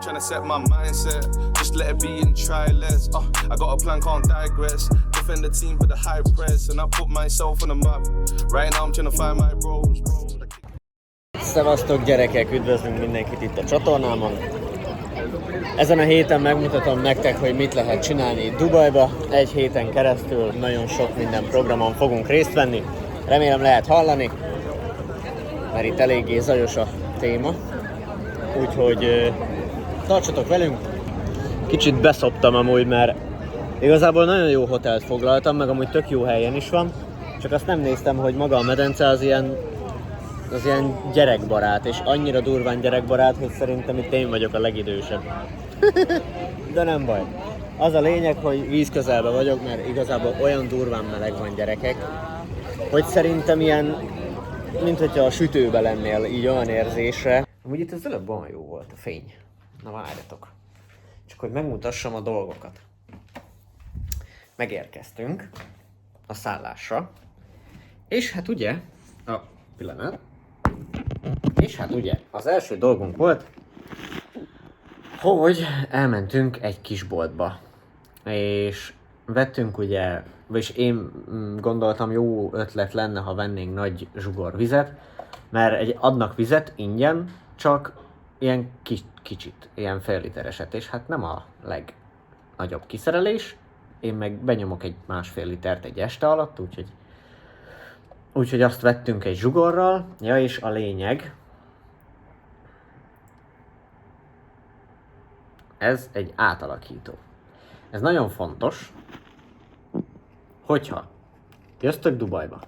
Trying to set my mindset, just let it be and try less. I got a plan, can't digress. Defend the team with the high press, and I put myself on the map. Right now I'm trying to find my roles. Szevasztok gyerekek, üdvözlünk mindenkit itt a csatornámon. Ezen a héten megmutatom nektek, hogy mit lehet csinálni itt Dubajba. Egy héten keresztül nagyon sok minden programon fogunk részt venni. Remélem lehet hallani, mert itt eléggé zajos a téma. Úgyhogy tartsatok velünk. Kicsit beszoptam amúgy, mert igazából nagyon jó hotelt foglaltam, meg amúgy tök jó helyen is van. Csak azt nem néztem, hogy maga a medence az ilyen gyerekbarát, és annyira durván gyerekbarát, hogy szerintem itt én vagyok a legidősebb. De nem baj. Az a lényeg, hogy víz közelben vagyok, mert igazából olyan durván meleg van, gyerekek, hogy szerintem ilyen, mint hogyha a sütőbe lennél, így olyan érzésre. Amúgy itt az előbb olyan jó volt a fény. Na várjatok. Csak hogy megmutassam a dolgokat. Megérkeztünk a szállásra. És hát ugye, pillanat. És hát ugye, az első dolgunk volt, hogy elmentünk egy kis boltba. És vettünk ugye, vagyis én gondoltam, jó ötlet lenne, ha vennénk nagy zsugorvizet, mert adnak vizet ingyen, csak ilyen kicsit, ilyen fél litereset, és hát nem a legnagyobb kiszerelés. Én meg benyomok egy 1,5 litert egy este alatt, úgyhogy azt vettünk egy zsugorral. Ja, és a lényeg, ez egy átalakító. Ez nagyon fontos, hogyha jöztök Dubajba,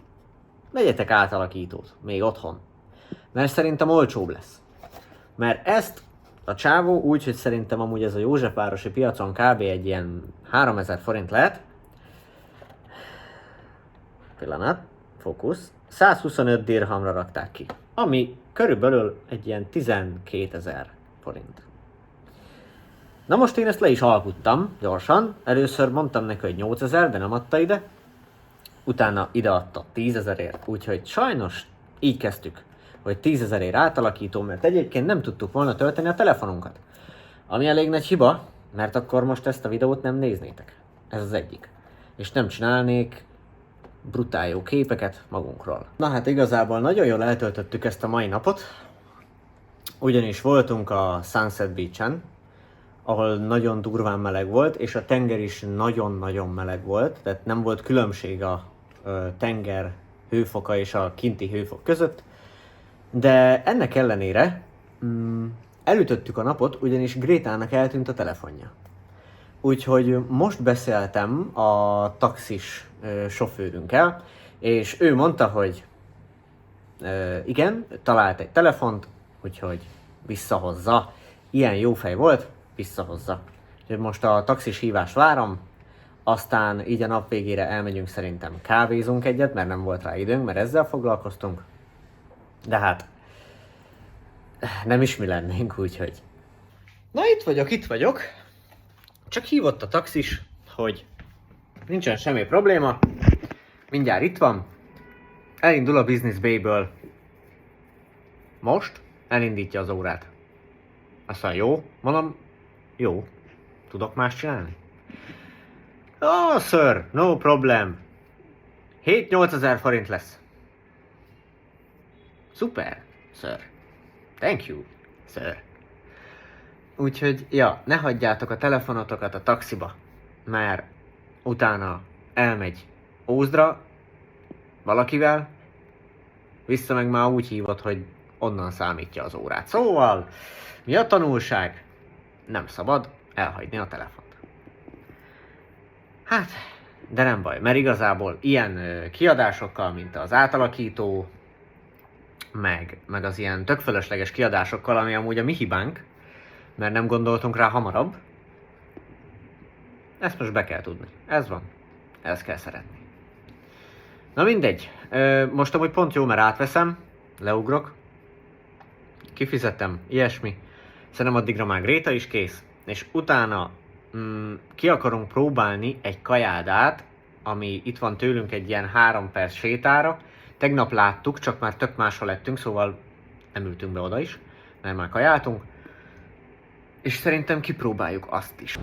vegyetek átalakítót, még otthon, mert szerintem olcsóbb lesz. Mert ezt a csávó úgy, hogy szerintem amúgy ez a Józsefvárosi piacon kb. Egy ilyen 3000 forint lehet. Pillanat, fókusz. 125 dirhamra rakták ki, ami körülbelül egy ilyen 12 000 forint. Na most én ezt le is alkuttam gyorsan. Először mondtam neki, hogy 8000, de nem adta ide. Utána ideadta 10 000-ért, úgyhogy sajnos így kezdtük, hogy 10 000-ért átalakító, mert egyébként nem tudtuk volna tölteni a telefonunkat. Ami elég nagy hiba, mert akkor most ezt a videót nem néznétek. Ez az egyik. És nem csinálnék brutál jó képeket magunkról. Na hát igazából nagyon jól eltöltöttük ezt a mai napot, ugyanis voltunk a Sunset Beach-en, ahol nagyon durván meleg volt, és a tenger is nagyon-nagyon meleg volt, tehát nem volt különbség a tenger hőfoka és a kinti hőfok között, de ennek ellenére elütöttük a napot, ugyanis Grétának eltűnt a telefonja. Úgyhogy most beszéltem a taxis sofőrünkkel, és ő mondta, hogy igen, talált egy telefont, úgyhogy visszahozza. Ilyen jó fej volt, visszahozza. Úgyhogy most a taxis hívást várom, aztán így a nap végére elmegyünk, szerintem kávézunk egyet, mert nem volt rá időnk, mert ezzel foglalkoztunk. De hát nem is mi lennénk, úgyhogy. Na itt vagyok. Csak hívott a taxis, hogy nincsen semmi probléma, mindjárt itt van, elindul a Business Bay-ből. Most elindítja az órát. Azt mondja, jó, mondom, jó, tudok más csinálni? Oh, sir, no problem. 7-8 000 forint lesz. Szuper, sir. Thank you, sir. Úgyhogy, ja, ne hagyjátok a telefonotokat a taxiba, mert utána elmegy Ózdra valakivel, vissza meg már úgy hívott, hogy onnan számítja az órát. Szóval, mi a tanulság? Nem szabad elhagyni a telefont. Hát, de nem baj, mert igazából ilyen kiadásokkal, mint az átalakító, meg az ilyen tök fölösleges kiadásokkal, ami amúgy a mi hibánk, mert nem gondoltunk rá hamarabb. Ezt most be kell tudni. Ez van. Ezt kell szeretni. Na mindegy. Most amúgy pont jó, mert átveszem. Leugrok. Kifizettem. Ilyesmi. Szerintem addigra már Gréta is kész. És utána ki akarunk próbálni egy kajádát, ami itt van tőlünk egy ilyen 3 perc sétára. Tegnap láttuk, csak már tök máshol lettünk, szóval nem ültünk be oda is, mert már kajáltunk. És szerintem kipróbáljuk azt is.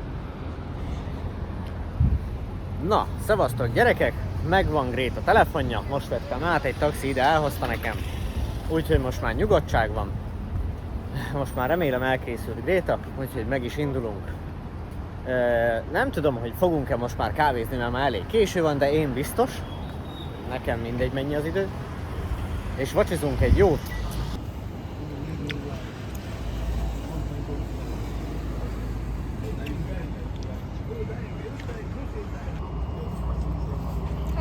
Na, szevasztok gyerekek! Megvan Gréta telefonja, most vettem át, egy taxi ide elhozta nekem. Úgyhogy most már nyugodtság van. Most már remélem elkészült Gréta, úgyhogy meg is indulunk. Nem tudom, hogy fogunk-e most már kávézni, mert már elég késő van, de én biztos. Nekem mindegy, mennyi az idő. És vacsizunk egy jót.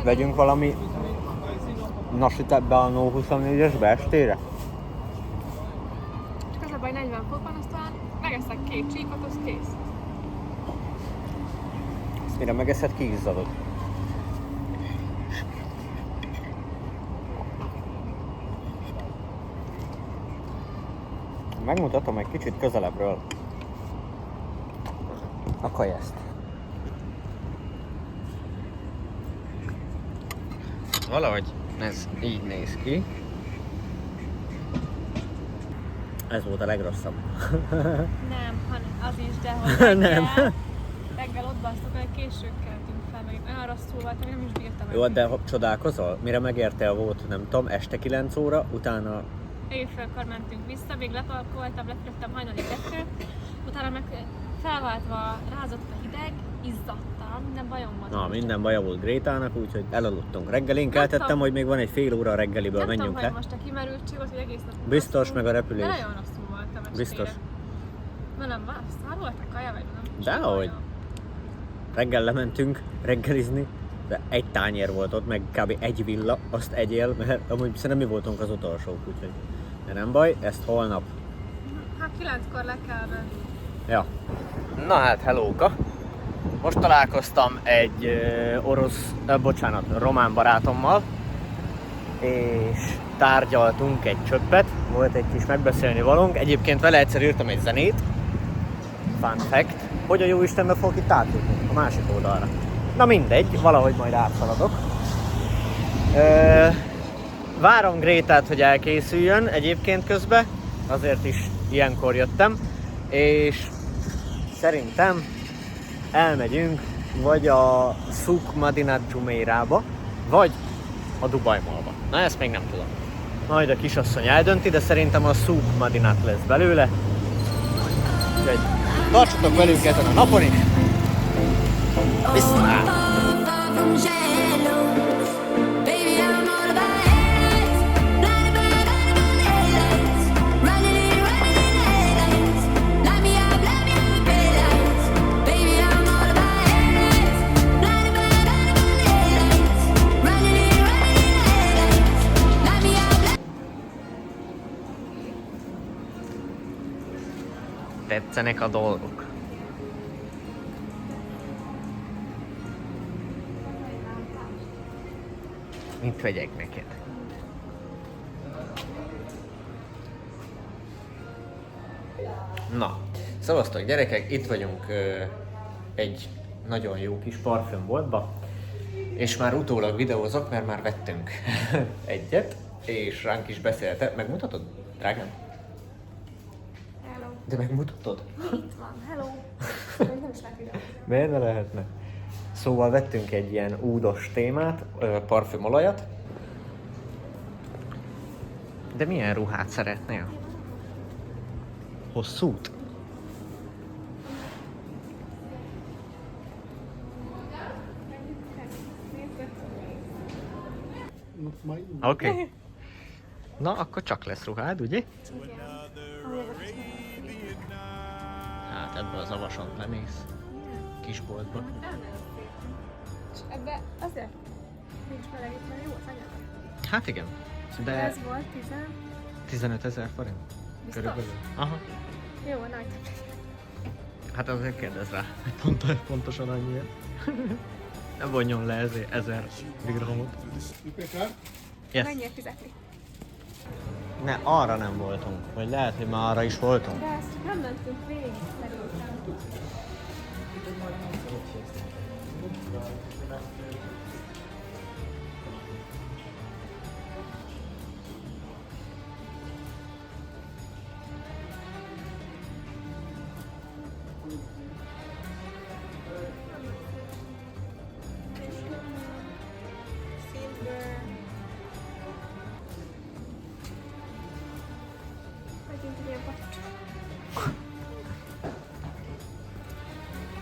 Vegyünk valami nasit ebbe a No 24-esbe estére? Csak az a baj, 40 fokban, aztán megeszek 2 csíkot, az kész. Ezt mire megeszed, kiizzadod. Megmutatom egy kicsit közelebbről a kajeszt. Valahogy ez így néz ki. Ez volt a legrosszabb. Nem, hanem az is, de hogy Nem. reggel ott basztok, hogy később keltünk fel, meg olyan rosszul volt, hogy nem is bírtam. Jó, de csodálkozol? Mire megérte volt, nem tudom, este 9 óra, utána... Éjfélkor mentünk vissza, még leparkoltam, lefülöttem hajnali 2, utána meg felváltva rázott a hideg, izzadtam, minden bajom volt. Na, minden baja volt Grétának, úgyhogy elaludtunk. Reggelén keltettem, hogy még van egy fél óra a reggeliből, nem menjünk tudom, le. hogy most a kimerültség volt, hogy egész nap Biztos, rosszul, meg a repülés. De nagyon rosszul voltam estére. Biztos. Nem, szar volt a kaja, vagy nem? Dehogy. Reggel lementünk reggelizni, de egy tányér volt ott, meg kb. Egy villa, azt egyél, mert amúgy szerintem mi voltunk az utolsók, úgyhogy... De nem baj, ezt holnap. Hát 9-kor le kell menni. Ja. Na hát, hellóka! Most találkoztam egy román barátommal, és tárgyaltunk egy csöppet, volt egy kis megbeszélni valónk. Egyébként vele egyszer írtam egy zenét, fun fact, hogy a jó Istenbe fogok itt átjutni, a másik oldalra. Na mindegy, valahogy majd átszaladok. Várom Grétát, hogy elkészüljön egyébként közben, azért is ilyenkor jöttem, és szerintem elmegyünk vagy a Souk Madinat Jumeirahba, vagy a Dubai Mallba. Na ezt még nem tudom. Majd a kisasszony eldönti, de szerintem a Souk Madinat lesz belőle. Úgyhogy tartsatok velünk ezen a napon is! Viszlát! Tetszenek a dolgok. Mit vegyek neked? Na, szavaztok gyerekek, itt vagyunk egy nagyon jó kis parfümboltba, és már utólag videózok, mert már vettünk egyet, és ránk is beszélte. Megmutatod, drágám? Hello. De megmutatod? Itt van, hello. Még nem is lehet videózni. Miért ne lehetne? Szóval vettünk egy ilyen údos témát, parfümolajat. De milyen ruhát szeretnél? Hosszút? Oké. Okay. Na, akkor csak lesz ruhád, ugye? Hát ebből az avason lemész. Kisboltba. És ebbe azért nincs melegítve, jó az anyag. Hát igen. De Ez volt 15 000 forint? Biztos? Körülbelül. Aha. Jó, nagy. Hát azért kérdezz rá, pontosan annyiért. Ne vonjon le 1000 dirhamot. Yes. Mennyiért fizetni? Ne, arra nem voltunk. Vagy lehet, hogy már arra is voltunk. De ezt csak nem mentünk végig szerintem.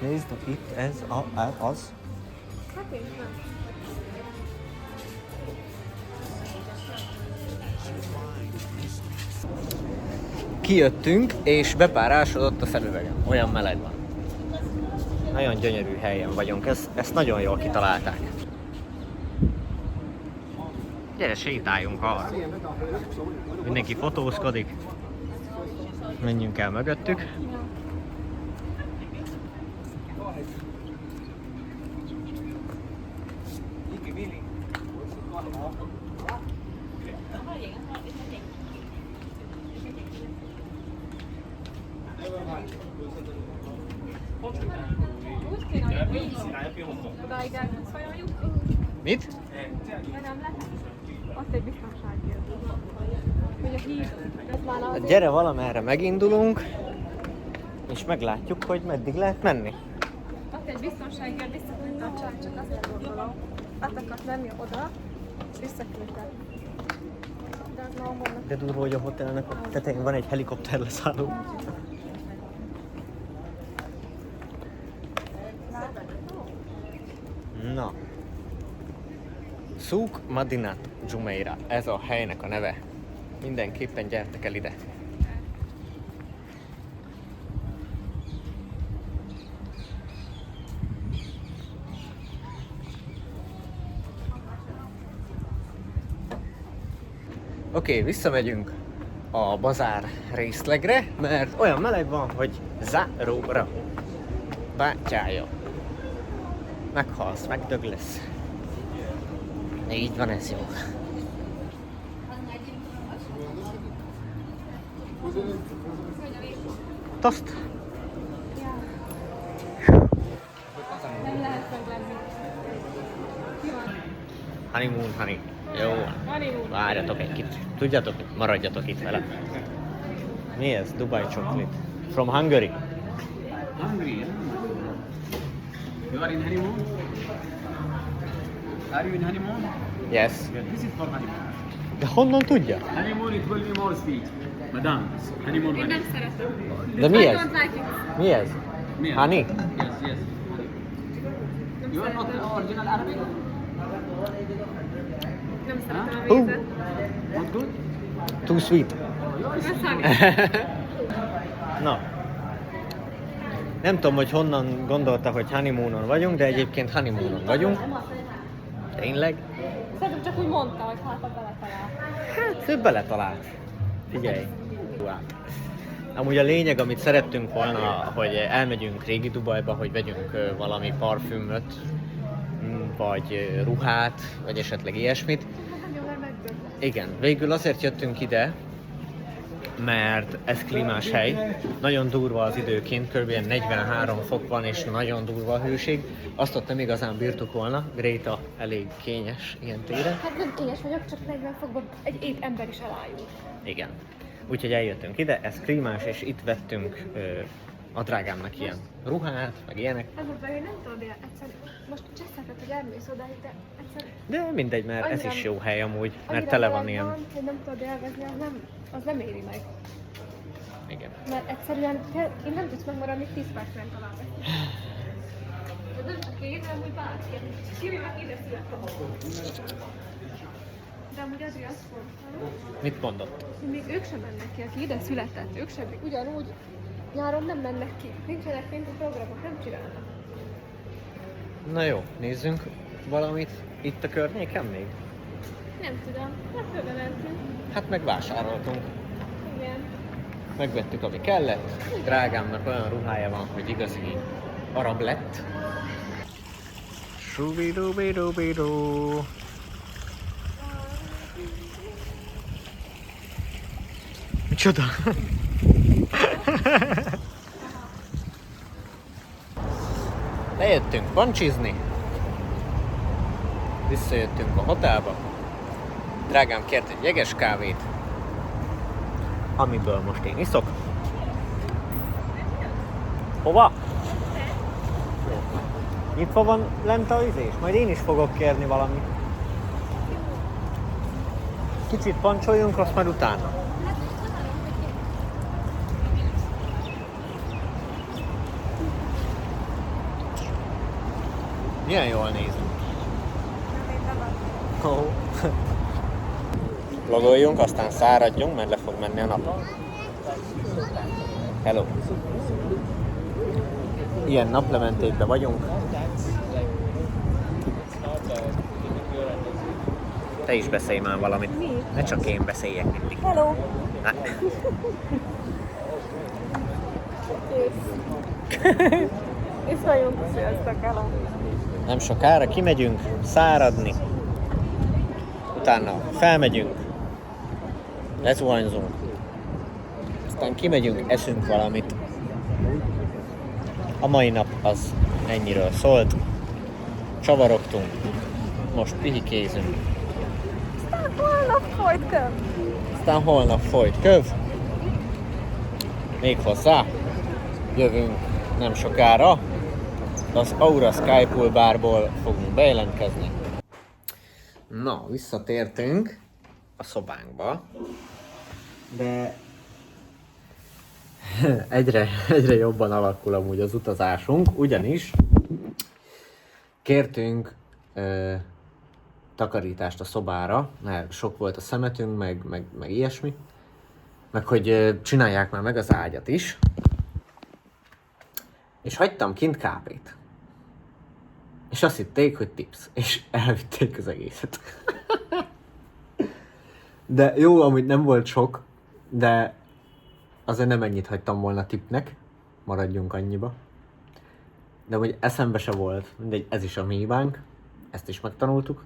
Nézd, itt ez az. Hát én nem. Kijöttünk, és bepárásodott a szemüvegem. Olyan meleg van. Nagyon gyönyörű helyen vagyunk, ezt nagyon jól kitalálták. Gyere, sétáljunk arra. Mindenki fotózkodik. Menjünk el mögöttük. Úgy kéne, hogy így odáig elszajoljuk. Mit? De nem lehet. Azt egy biztonságért. Hogy a híd, ez már az... Gyere, valamerre megindulunk, és meglátjuk, hogy meddig lehet menni. Azt egy biztonságért visszaküldte a csaj, csak azért gondolom. Át akart menni oda, és visszaküldte. De az már mondnak. De durva, hogy a hotelnek a tetején van egy helikopter leszálló. Na. Souk Madinat Jumeirah, ez a helynek a neve. Mindenképpen gyertek el ide. Oké, visszamegyünk a bazár részlegre, mert olyan meleg van, hogy záróra. Bátyája. Meghalsz, megdög lesz. Így van, ez jó. Toszt! Nem lehet meglenni. Ki van? Honeymoon, honey. Jó. Honeymoon. Várjatok egy kicsit. Tudjátok, maradjatok itt vele. Mi ez? Dubai chocolate. From Hungary. Hungry, yeah. You are in honeymoon? Are you in honeymoon? Yes. Yeah, this is for honeymoon. De honnan tudja? Honeymoon, it will be more sweet. Madam, honeymoon Én honey. nem szeretem. De mi I ez? don't like it. Mi ez? Me, Honey? Yes, yes. Nem You are not szeretem. original Arabic? Nem szeretem a Hú. vízet. Not good? Too sweet. Ez honey. Na. Nem tudom, hogy honnan gondolta, hogy honeymoonon vagyunk, de egyébként honeymoonon vagyunk. Tényleg? Szerintem csak úgy mondta, hogy hát a beletalál. Hát, ő beletalált. Figyelj. Wow. Amúgy a lényeg, amit szerettünk volna, hogy elmegyünk régi Dubajba, hogy vegyünk valami parfümöt, vagy ruhát, vagy esetleg ilyesmit. Hát jó, mert megdög. Igen, végül azért jöttünk ide, mert ez klímás hely, nagyon durva az időként, kb. 43 fok van és nagyon durva a hőség. Azt ott nem igazán bírtuk volna, Gréta elég kényes ilyen téren. Hát nem kényes vagyok, csak 40 fokban egy 7 ember is elájul. Igen. Úgyhogy eljöttünk ide, ez klímás, és itt vettünk a drágámnak ilyen ruhát, meg ilyenek. Ez a baj, hogy nem tudod, egyszer most cseszetet, hogy elmész odáig, de egyszer De mindegy, mert ez Annyira- is jó hely amúgy, mert annyira tele van meleg ilyen... hogy nem tudod élvezni, az nem éri meg. Igen. Mert egyszerűen én nem tudsz megmaradni 10 percben talán. De nem csak én, hanem úgy bárki. Kivi meg ide születtem. De amúgy Adri azt mondta, Mit mondott? hogy még ők sem mennek ki, aki ide született. Ők sem, ugyanúgy nyáron nem mennek ki. Nincsenek péntek programok, nem csinálnak. Na jó, nézzünk valamit itt a környéken még. Nem tudom, hát fölbe mentünk. Hát megvásároltunk. Igen. Megvettük, ami kellett. Drágámnak olyan ruhája van, hogy igazi arab lett. Subidubidubidu. Micsoda? Lejöttünk pancsizni. Visszajöttünk a hotelba. Drágám kért egy jeges kávét, amiből most én iszok. Hova? Nyitva van lent a izés? Majd én is fogok kérni valamit. Kicsit pancsoljunk, azt majd utána. Milyen jól nézünk. Oh. Logoljunk, aztán száradjunk, mert le fog menni a nap. Hello! Ilyen naplementékben vagyunk. Te is beszélj már valamit. Mi? Ne csak én beszéljek mindig. Hello! Na. És nagyon beszéltek el. Nem sokára kimegyünk száradni. Utána felmegyünk. Lezuhanyzunk. Aztán kimegyünk, eszünk valamit. A mai nap az ennyiről szólt. Csavarogtunk. Most pihikézünk. Holnap folyt köv. Aztán holnap folyt köv. Méghozzá jövünk nem sokára. Az Aura Sky Pool bárból fogunk bejelentkezni. Na, visszatértünk a szobánkba. De egyre jobban alakul amúgy az utazásunk, ugyanis kértünk takarítást a szobára, mert sok volt a szemetünk, meg ilyesmi. Meg hogy csinálják már meg az ágyat is. És hagytam kint kábét. És azt hitték, hogy tips. És elvitték az egészet. De jó, amúgy nem volt sok, de azért nem ennyit hagytam volna tipnek. Maradjunk annyiba. De hogy eszembe se volt. Mindegy, ez is a mi hibánk. Ezt is megtanultuk.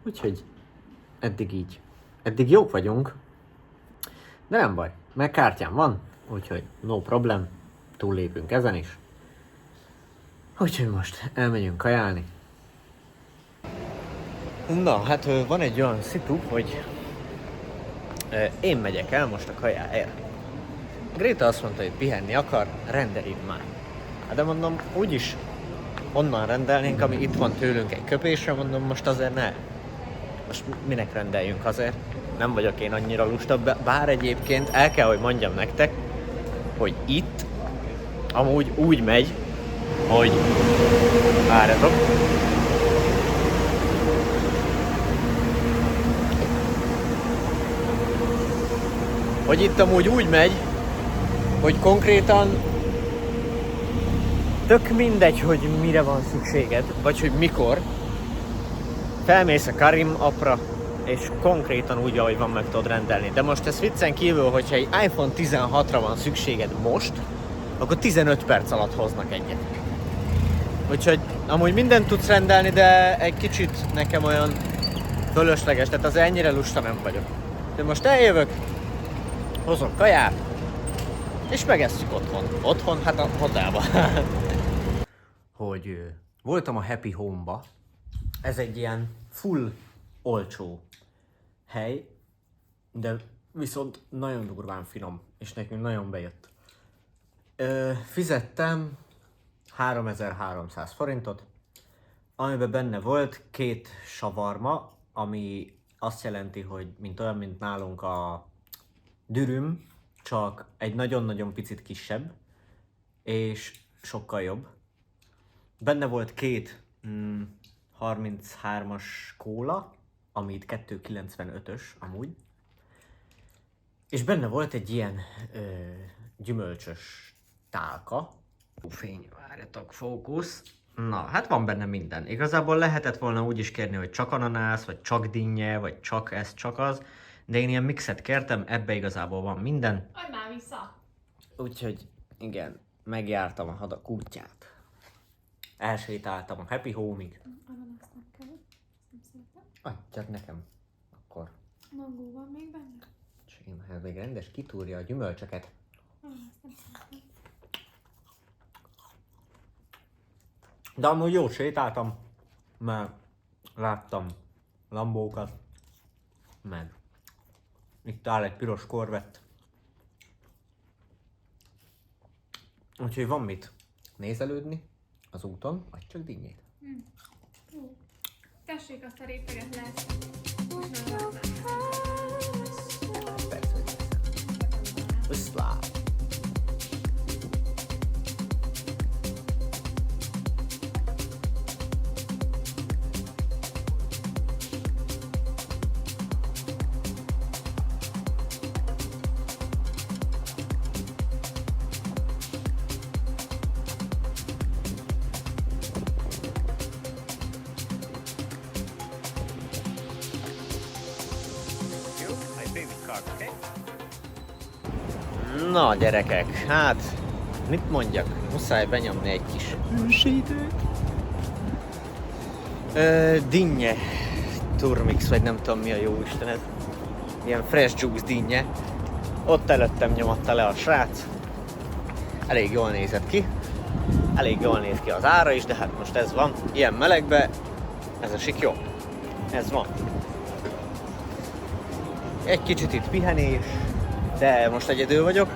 Úgyhogy eddig így. Eddig jók vagyunk. De nem baj, mert kártyám van. Úgyhogy no problem. Túllépünk ezen is. Úgyhogy most elmegyünk kajálni. Na, hát van egy olyan szitu, hogy én megyek el most a kajáért. Gréta azt mondta, hogy pihenni akar, rendelj már. Hát de mondom, úgyis onnan rendelnénk, ami itt van tőlünk egy köpésre, mondom, most azért ne. Most minek rendeljünk azért? Nem vagyok én annyira lusta, bár egyébként el kell, hogy mondjam nektek, hogy itt amúgy úgy megy, hogy várjatok. Hogy itt amúgy úgy megy, hogy konkrétan tök mindegy, hogy mire van szükséged, vagy hogy mikor. Felmész a Karim appra, és konkrétan úgy, ahogy van, meg tudod rendelni. De most ez viccen kívül, hogyha egy iPhone 16-ra van szükséged most, akkor 15 perc alatt hoznak egyet. Úgyhogy amúgy mindent tudsz rendelni, de egy kicsit nekem olyan fölösleges, tehát az ennyire lusta nem vagyok. De most eljövök, hozok kaját, és megesszük otthon. Otthon? Hát a hotelba. Hogy voltam a Happy Home-ba. Ez egy ilyen full olcsó hely, de viszont nagyon durván finom, és nekünk nagyon bejött. Fizettem 3300 forintot, amiben benne volt 2 savarma, ami azt jelenti, hogy olyan, mint nálunk a dürüm, csak egy nagyon-nagyon picit kisebb, és sokkal jobb. Benne volt 2 33-as kóla, ami itt 2,95-ös amúgy. És benne volt egy ilyen gyümölcsös tálka. Fény, várjatok, fókusz. Na, hát van benne minden. Igazából lehetett volna úgy is kérni, hogy csak ananász, vagy csak dinnye, vagy csak ez, csak az. De én ilyen mixet kértem, ebbe igazából van minden. Adj már vissza! Úgyhogy igen, megjártam a hadak útját. Elsétáltam a Happy Home-ig. Ananász nem kell. Nem szeretem. Adjad nekem. Akkor. Mangó van még benne? Ez még rendes kitúrja a gyümölcsöket. Ananász nem szeretem. De amúgy jó sétáltam, mert láttam lambókat, meg itt áll egy piros korvett. Úgyhogy van mit nézelődni az úton, vagy csak dinnyét. Jó. Tessék azt a réteget lehet. Most már van. Persze, hogy viszlát. Na gyerekek, hát mit mondjak? Muszáj benyomni egy kis hűségőt. Dinnye turmix, vagy nem tudom mi a jó Isten ez. Ilyen fresh juice dinnye. Ott előttem nyomatta le a srác. Elég jól nézett ki. Elég jól néz ki az ára is, de hát most ez van. Ilyen melegbe ez esik jó. Ez van. Egy kicsit itt pihenés, de most egyedül vagyok.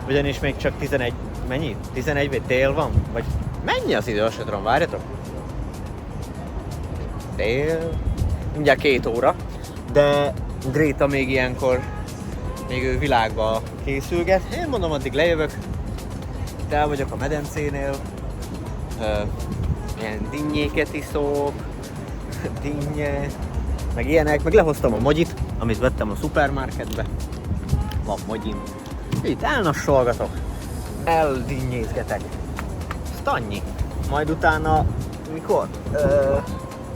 Ugyanis még csak 11, mennyi? 11 vagy dél van? Vagy mennyi az idő? Azt sem tudom, várjatok. Dél... Mindjárt 2 óra. De Gréta még ilyenkor, még ő világba készülget. Én mondom, addig lejövök. De el vagyok a medencénél. Ilyen dinnyéket iszok. Dinnye. Meg ilyenek. Meg lehoztam a mogyit, amit vettem a szupermarketbe. Van mogyim. Itt elnassolgatok. Eldinnyézgetek. Azt annyi. Majd utána, mikor?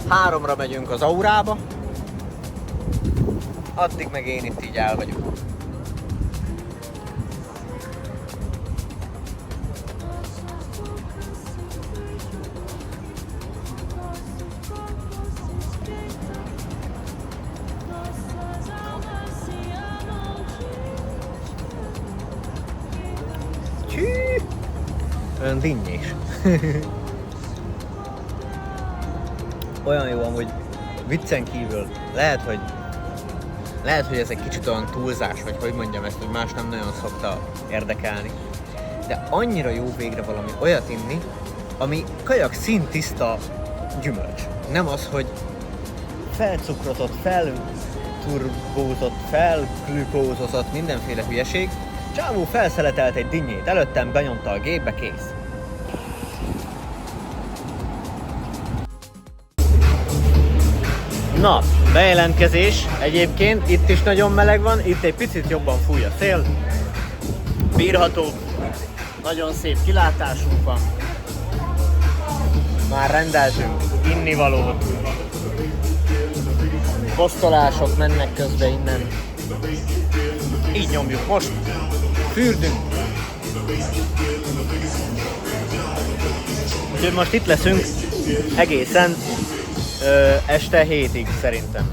3-ra megyünk az Aurába. Addig meg én itt így el vagyok. Olyan dinnyés. Olyan jó amúgy, viccen kívül. Lehet, hogy ez egy kicsit olyan túlzás, vagy hogy mondjam ezt, hogy más nem nagyon szokta érdekelni. De annyira jó végre valami olyat inni, ami kajak színtiszta gyümölcs. Nem az, hogy felcukrozott, felturbózott, felglükózozott mindenféle hülyeség. Csávó felszeletelt egy dinnyét előttem, benyomta a gépbe, kész. Na, bejelentkezés. Egyébként itt is nagyon meleg van, itt egy picit jobban fúj a szél. Bírható, nagyon szép kilátásunk van. Már rendeltünk innivalót. Posztolások mennek közben innen. Így nyomjuk most. Fürdünk. Úgyhogy most itt leszünk egészen este 7-ig szerintem.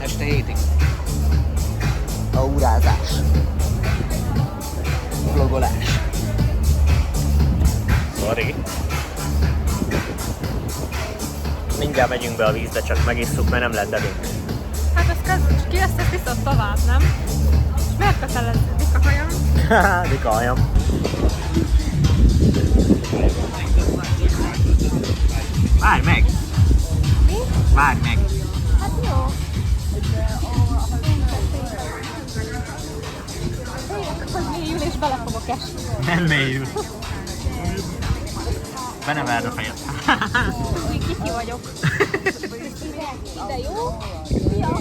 Este 7-ig. Aurázás. Vlogolás. Sorry. Mindjárt megyünk be a vízbe, csak megisszuk, mert nem lehet bevünk. Hát ezt ki ezt viszont tovább, nem? És miért köteleződik a hajam? Haha, dika hajam. Várj meg! Mi? Várj meg! Hát jó. Hogy mélyül és bele fogok esni. Nem mélyül. Be ne verd a fejed. Új, kiki vagyok. De jó? Ja.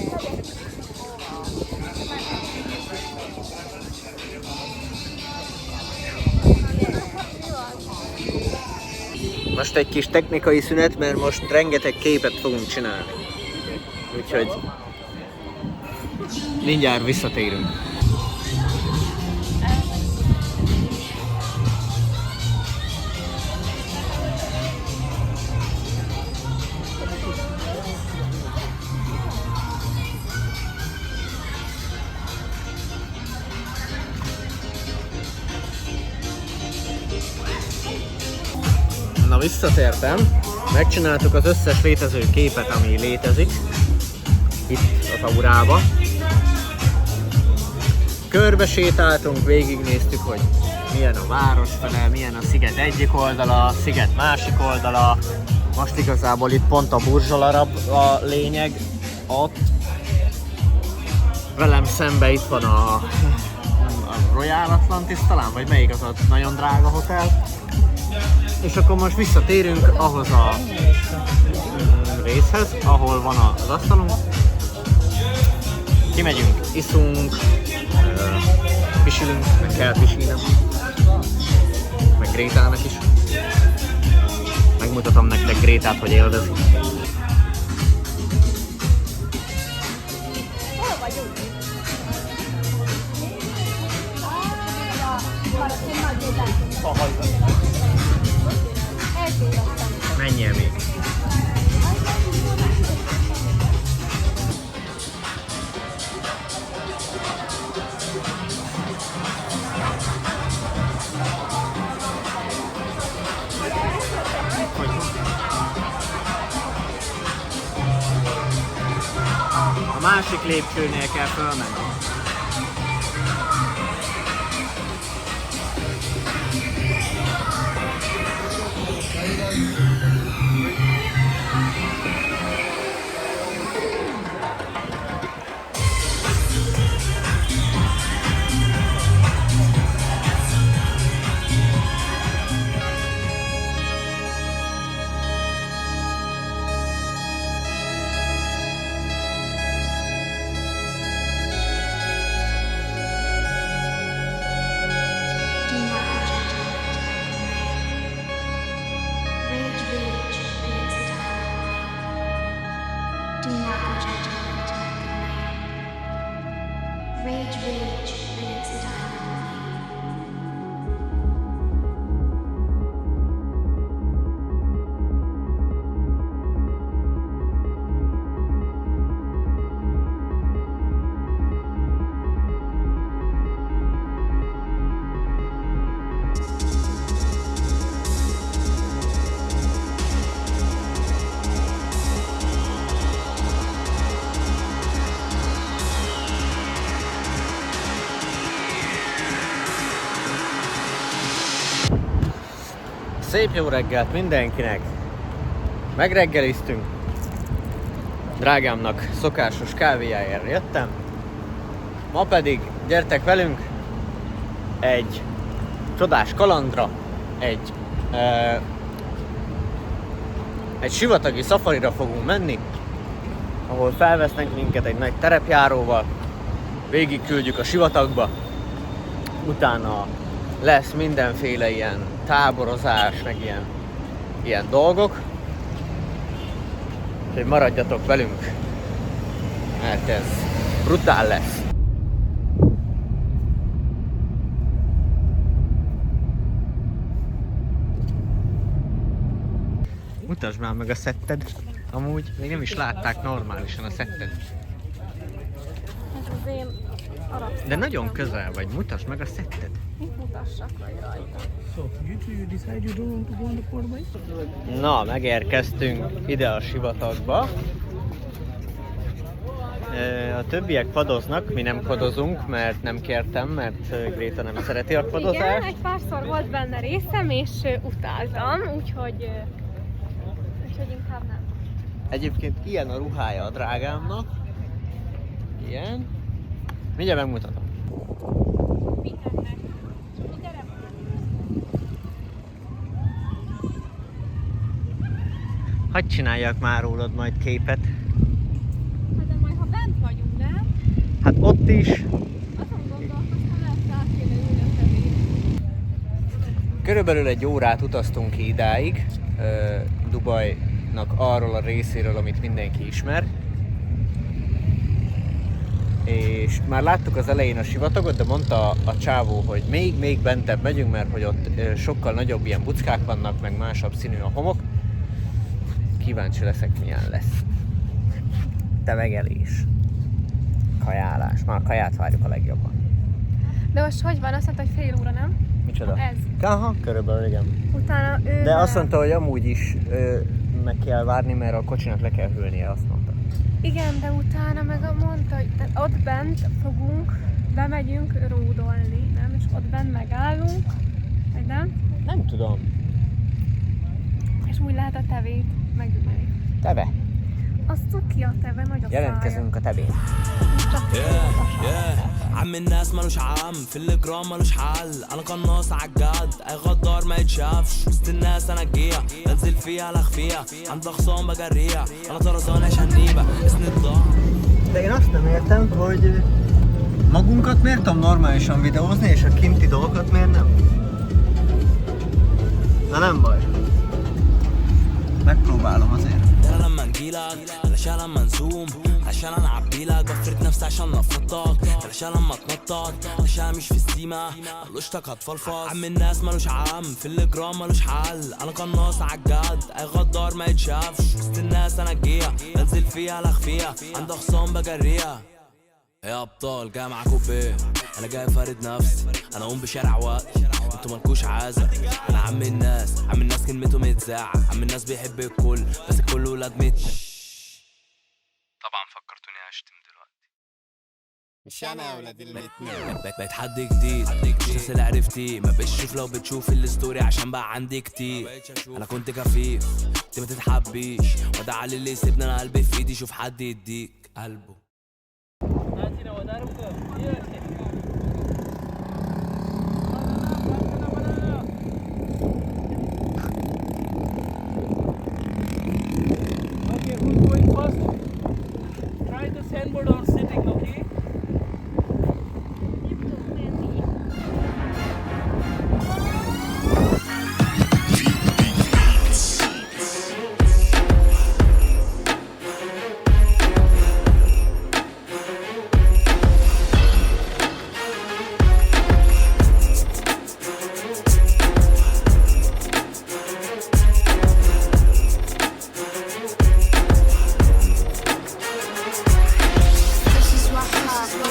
Most egy kis technikai szünet, mert most rengeteg képet fogunk csinálni. Úgyhogy mindjárt visszatérünk. Na, visszatértem, megcsináltuk az összes létező képet, ami létezik itt az Aurába. Körbe sétáltunk, végignéztük, hogy milyen a városfele, milyen a sziget egyik oldala, a sziget másik oldala. Most igazából itt pont a Burzs-Al-Arab a lényeg, ott. Velem szembe itt van a Royal Atlantis talán, vagy melyik az a nagyon drága hotel. És akkor most visszatérünk ahhoz a részhez, ahol van az asztalunk. Kimegyünk, iszunk, pisilünk, meg kell pisilnem. Meg Grétának is. Megmutatom nektek Grétát, hogy élvezik. Menjél még. A másik lépcsőnél kell fölmenni. Rage Village minutes time. Szép jó reggelt mindenkinek! Megreggeliztünk. Drágámnak szokásos kávéjáért jöttem. Ma pedig gyertek velünk egy csodás kalandra, egy sivatagi szafarira fogunk menni, ahol felvesznek minket egy nagy terepjáróval, végigküldjük a sivatagba, utána lesz mindenféle ilyen táborozás, meg ilyen dolgok. Úgyhogy maradjatok velünk, mert ez brutál lesz. Mutasd már meg a szetted. Amúgy még nem is látták normálisan a szetted. Ez az én arab. De nagyon közel vagy, mutasd meg a szetted. Mit mutassak vagy rajta? Na, megérkeztünk ide a sivatagba. A többiek padoznak, mi nem padozunk, mert nem kértem, mert Gréta nem szereti a padozást. Igen, egy párszor volt benne részem, és utáltam, úgyhogy inkább nem. Egyébként ilyen a ruhája a drágámnak. Ilyen. Mindjárt megmutatom. Mindennek. Gyere! Hadd csináljak már rólad majd képet. Hát de majd ha bent vagyunk, nem? Hát ott is. Azon gondolkoztam, lesz át kéne ülni a tevét. Körülbelül egy órát utaztunk ki idáig. Dubajnak arról a részéről, amit mindenki ismer. És már láttuk az elején a sivatagot, de mondta a csávó, hogy még bentebb megyünk, mert hogy ott sokkal nagyobb ilyen buckák vannak, meg másabb színű a homok. Kíváncsi leszek, milyen lesz. Tevegelés. Kajálás. Már a kaját várjuk a legjobban. De most hogy van? Azt mondta, hogy fél óra, nem? Micsoda? Ez. Aha, körülbelül igen. Utána ő De már- azt mondta, hogy amúgy is meg kell várni, mert a kocsinak le kell hűlnie, azt mondta. Igen, de utána meg mondta, hogy ott bent fogunk, bemegyünk ródolni, nem? És ott bent megállunk, vagy nem? Nem tudom. És úgy lehet a tevét megütni. Teve. Az cuki a teve, nagy a Jelentkezünk a tevén. عم الناس ملوش عام في الجرام ملوش حل انا قناص عالجد اي غدار ما يتشافش وسط الناس انا الجيع بنزل فيها لخفيها عند اخصام بجريها انا طرزان عشان نيبه اسند ضاع. De én azt nem értem, hogy magunkat miért tudom normálisan videózni, és a kinti dolgokat miért nem? Na nem baj. Megpróbálom azért. ترى لما نجيلك علشان لما نزوم عشان انا عبيلك بفرد نفسي عشان نفضك علشان لما تنطط عشان مش في السيما ملوش طاقة هتفلفص عم الناس ملوش عم في الجرام ملوش حل انا قناص عالجد اي غدار ما يتشافش وسط الناس انا جيها بنزل فيها لخ فيها عند خصام بجريها يا ابطال جاي معاكوا بايه انا جاي فارد نفسي انا اقوم بشارع وقت انتوا مالكوش عازة انا عم الناس كلمته متذاعة عم الناس بيحب الكل بس الكل ولاد مت طبعا فكرتوني اشتم دلوقتي مش انا يا ولاد الاتنين. بقيت حد جديد مش ناس اللي عرفتيه ما بقيتش اشوف لو بتشوف الستوري عشان بقى عندي كتير انا كنت خفيف انت ما تتحبيش ودع اللي يسيبني انا قلبي في ايدي شوف حد يديك قلبه Okay, who's going first? Try the sandboard on sitting, okay? This is what happens.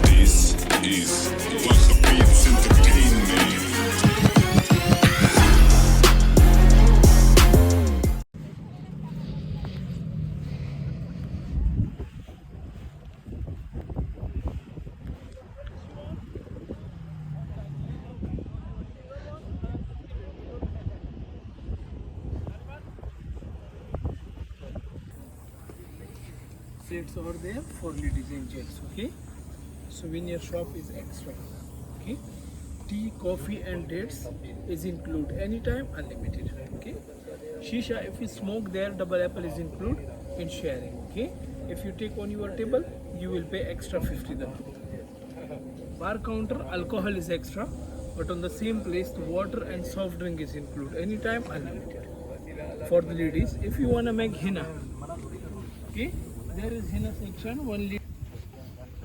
This is Baja Beats Entertainment. Seats over there for ladies and gents, okay? Souvenir shop is extra, okay? Tea, coffee and dates is included anytime, unlimited, okay? Shisha, if you smoke there, double apple is included in sharing, okay? If you take on your table, you will pay extra 50 dirham. Bar counter, alcohol is extra, but on the same place, the water and soft drink is included anytime, unlimited. For the ladies, if you want to make henna, okay? There is henna section, one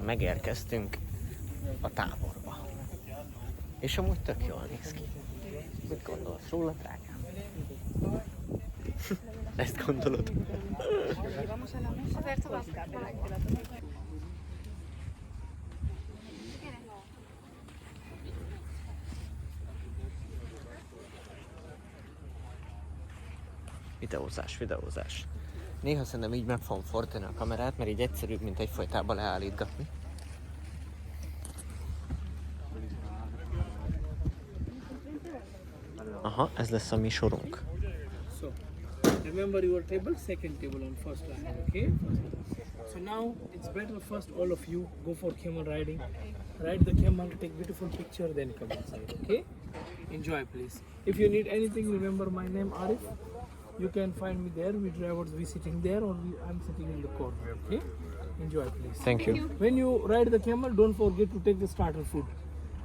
Megérkeztünk a táborba. És amúgy tök jól néz ki. Mit gondolsz róla, drágám? Ezt gondolod? Azért tovább kell melegpillanatban. Videózás. Néha szerintem így meg fogom fordítani a kamerát, mert így egyszerűbb, mint egyfajtában leállítgatni. Aha, ez lesz a mi sorunk. So, remember your table, second table on first line, okay? So now, it's better first all of you go for camel riding. Ride the camel, take beautiful picture, then come inside, okay? Enjoy, please. If you need anything, remember my name Arif. You can find me there. We drivers be sitting there, or I'm sitting in the corner, okay? Enjoy, please. Thank you. When you ride the camel, don't forget to take the starter food.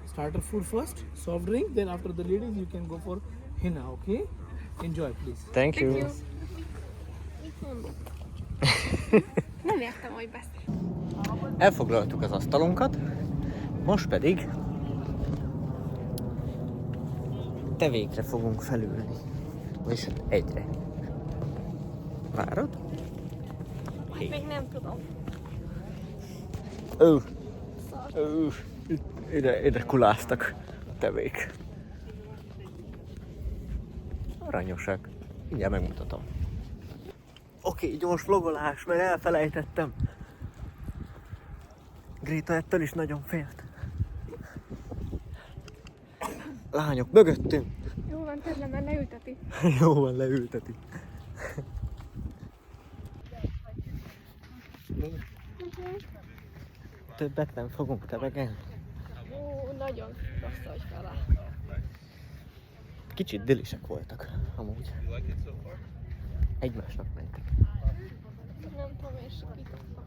Starter food first, soft drink, then after the ladies, you can go for henna, okay? Enjoy, please. Thank you. Mit mondok? Nem értem, hogy beszél. Elfoglaltuk az asztalunkat, most pedig tevékre fogunk felülni. Vagyis hát egyre. Várod? Még nem tudom. Ide kuláztak a tevék. Aranyosak. Mindjárt megmutatom. Oké, gyors vlogolás, mert elfelejtettem. Gréta ettől is nagyon félt. Lányok mögöttünk. Jó van, tényleg, mert leülteti. Jó van, leülteti. Többet nem fogunk tevegelni. Ó, nagyon rossz vagy vele. Kicsit dilisek voltak, amúgy. Egymásnak mentek. Nem tudom, én sikítottam.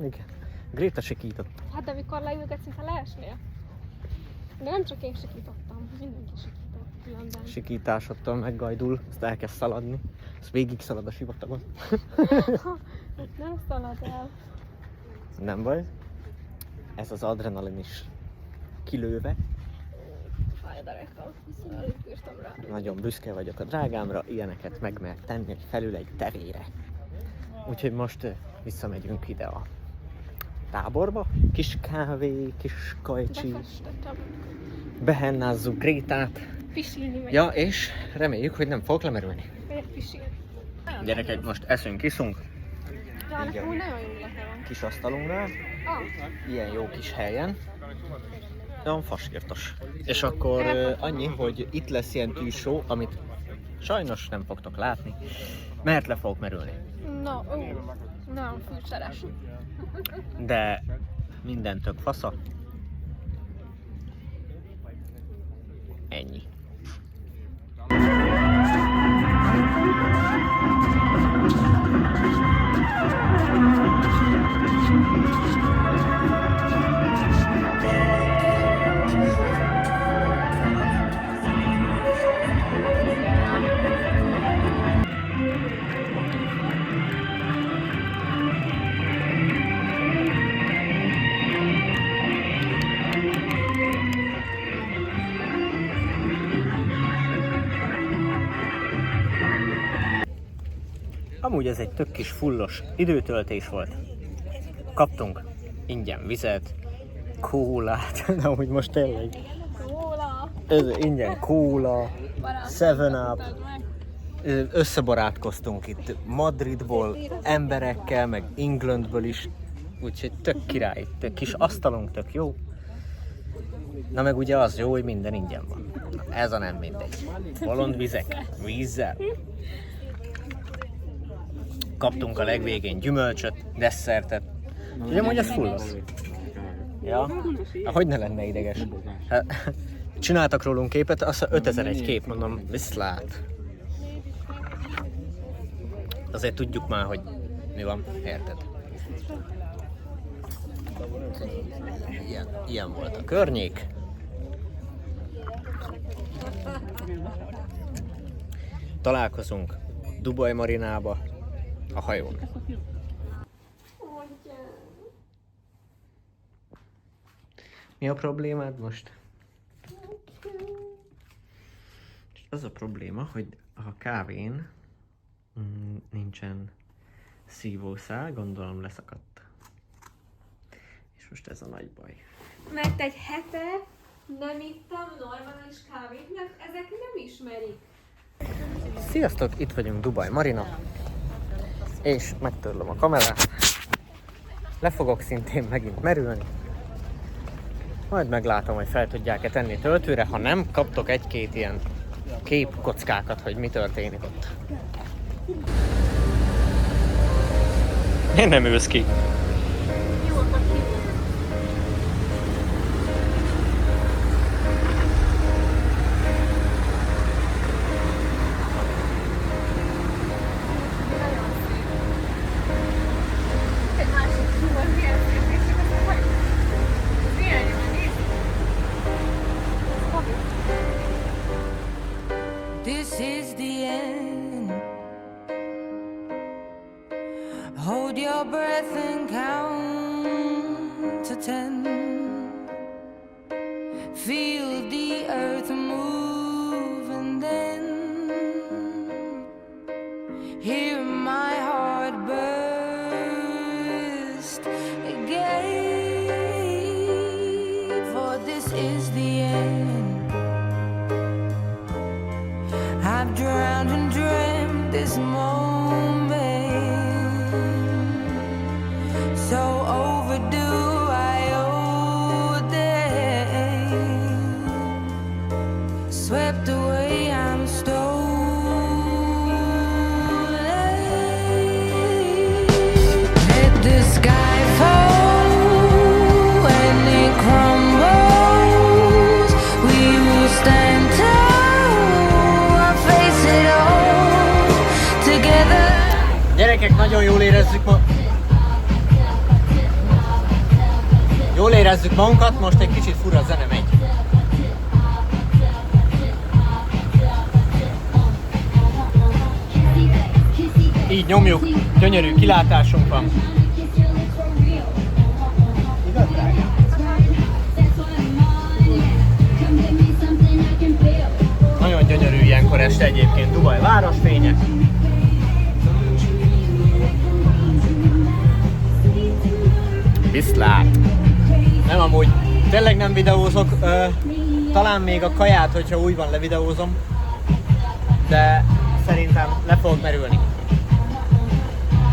Igen. Gréta sikított. Hát de mikor leülgetsz, szinte leesnél. De nem csak én sikítottam, mindenki sikított különben. Sikításodtól meggajdul, azt elkezd szaladni. Azt végig szalad a sivatagon. Hát nem szalad el. Nem baj. Ez az adrenalin is kilőve. Fáj a derekam, alig bírtam rá. Nagyon büszke vagyok a drágámra, ilyeneket meg tenni felül egy terére. Úgyhogy most visszamegyünk ide a táborba. Kis kávé, kis kajcsi. Befestettem. Behennázzuk Grétát. Pisilni megy. Ja, és reméljük, hogy nem fogok lemerülni. Miért pisil? Gyerekek, most eszünk, iszunk. Ja, nekem úgy nagyon jó illata van. Kis asztalunknál. Ilyen jó kis helyen. Olyan fasírtos. És akkor annyi, hogy itt lesz ilyen tűzsó, amit sajnos nem fogtok látni, mert le fogok merülni. Na, nagyon fűszeres. De minden tök fasza. Ennyi. Amúgy ez egy tök kis fullos időtöltés volt. Kaptunk ingyen vizet, kólát, de amúgy most tényleg. Kóla! Ez ingyen kóla, 7-Up. Összebarátkoztunk itt Madridból, emberekkel, meg Englandből is. Úgyhogy tök király, tök kis asztalunk tök jó. Na meg ugye az jó, hogy minden ingyen van. Na, ez a nem mindegy. Bolond vizek, vízzel. Kaptunk a legvégén gyümölcsöt, desszertet. Ugye amúgy ez full az. Ja? Hogy ne lenne ideges? Hát, csináltak rólunk képet, azt 5000 egy kép, mondom, viszlát. Azért tudjuk már, hogy mi van, érted? Ilyen volt a környék. Találkozunk Dubaj Marinába a hajón. Mi a problémád most? Az a probléma, hogy a kávén nincsen szívószál, gondolom leszakadt. És most ez a nagy baj. Mert egy hete nem ittam normális kávét, mert ezek nem ismerik. Sziasztok, itt vagyunk Dubaj Marina. És megtörlöm a kamerát. Le fogok szintén megint merülni. Majd meglátom, hogy fel tudják-e tenni töltőre, ha nem, kaptok egy-két ilyen képkockákat, hogy mi történik ott. Én nem ülsz ki. Jó, akkor ki. Nagyon szép. Egy másik túl, milyen szép, és csak azt mondja, hogy milyen jó, nézd. This is the end. Hold your breath and count to 10. Feel the earth move and then hear my heart burst again. For this is the end. I've drowned and dreamt this moment, so overdue I owe them. Swept away, I'm Jól érezzük magunkat, most egy kicsit fura zene megy. Így nyomjuk, gyönyörű kilátásunk van. Nagyon gyönyörű ilyenkor este egyébként Dubaj városfénye. Viszlát! Nem amúgy, tényleg nem videózok, talán még a kaját, hogyha úgy van, levideózom, de szerintem le fogok merülni.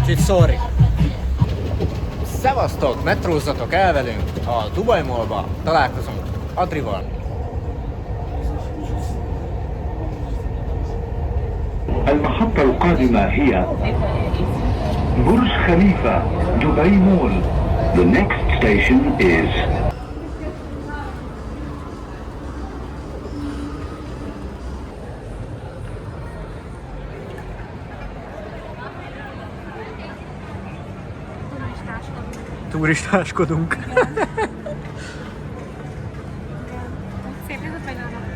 Úgyhogy sorry! Szevasztok, metrózzatok el velünk a Dubai Mallba, találkozunk Adrival. المحطة القادمة هي برج خليفة دبي مول. The next station is Turistáskodunk. Szép nézett vagy nálam?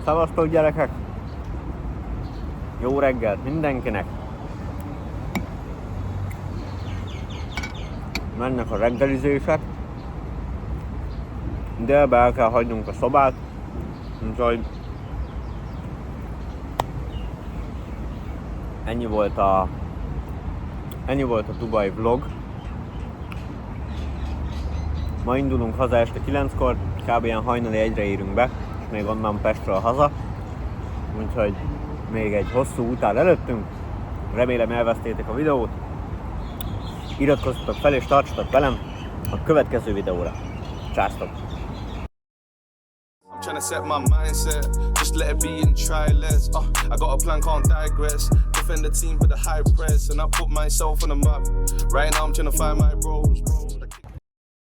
Szevasztok gyerekek! Jó reggelt mindenkinek! Mennek a reggelizések. Délbe el kell hagynunk a szobát. Úgyhogy ennyi volt a Dubai vlog. Ma indulunk haza este 9-kor, kb. Ilyen hajnali 1-re érünk be, és még onnan Pestről haza. Úgyhogy még egy hosszú út áll előttünk. Remélem élveztétek a videót. Iratkozzatok fel és tartsatok velem a következő videóra. Császtok! Trying to set my mindset, just let it be and try less. I got a plan, can't digress. Defend the team with the high press, and I put myself on the map. Right now I'm trying to find my roles.